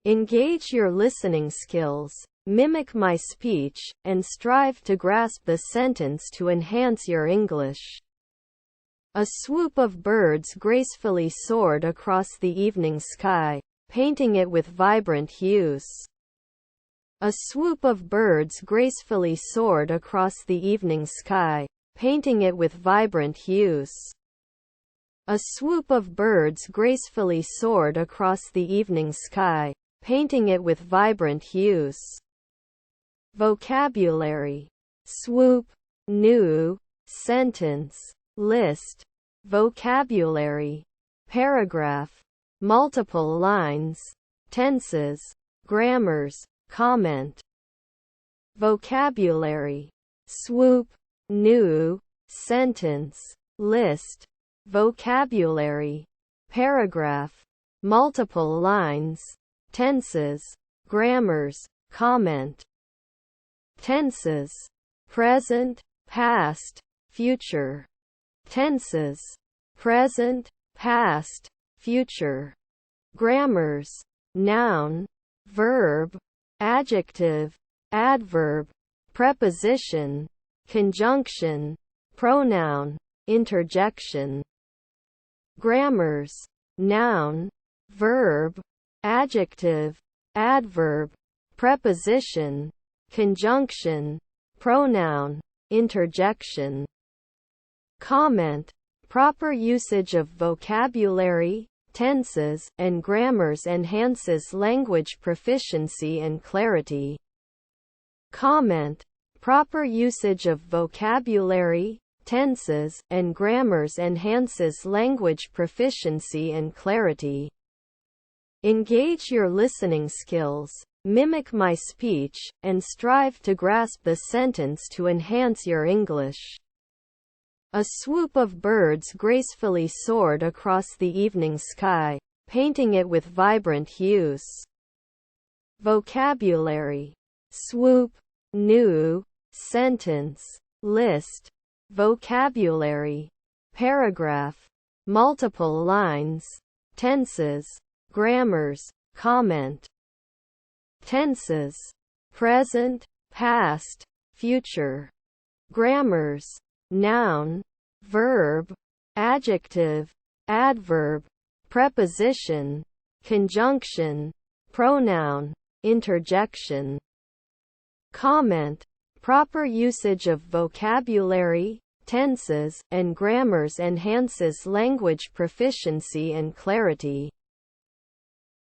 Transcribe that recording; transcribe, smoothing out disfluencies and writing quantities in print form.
Engage your listening skills, mimic my speech, and strive to grasp the sentence to enhance your English. A swoop of birds gracefully soared across the evening sky, painting it with vibrant hues. A swoop of birds gracefully soared across the evening sky, painting it with vibrant hues. A swoop of birds gracefully soared across the evening sky, painting it with vibrant hues. Vocabulary. Swoop, new, sentence, list, vocabulary, paragraph, multiple lines, tenses, grammars, comment. Vocabulary. Swoop, new, sentence, list, vocabulary, paragraph, multiple lines, tenses, grammars, comment. Tenses. Present, past, future. Tenses. Present, past, future. Grammars. Noun, verb, adjective, adverb, preposition, conjunction, pronoun, interjection. Grammars. Noun, verb, adjective, adverb, preposition, conjunction, pronoun, interjection. Comment. Proper usage of vocabulary, tenses, and grammars enhances language proficiency and clarity. Comment. Proper usage of vocabulary, tenses, and grammars enhances language proficiency and clarity. Engage your listening skills, mimic my speech, and strive to grasp the sentence to enhance your English. A swoop of birds gracefully soared across the evening sky, painting it with vibrant hues. Vocabulary. Swoop, new, sentence, list, vocabulary, paragraph, multiple lines, tenses, grammars, comment. Tenses. Present, past, future. Grammars. Noun, verb, adjective, adverb, preposition, conjunction, pronoun, interjection. Comment. Proper usage of vocabulary, tenses, and grammars enhances language proficiency and clarity.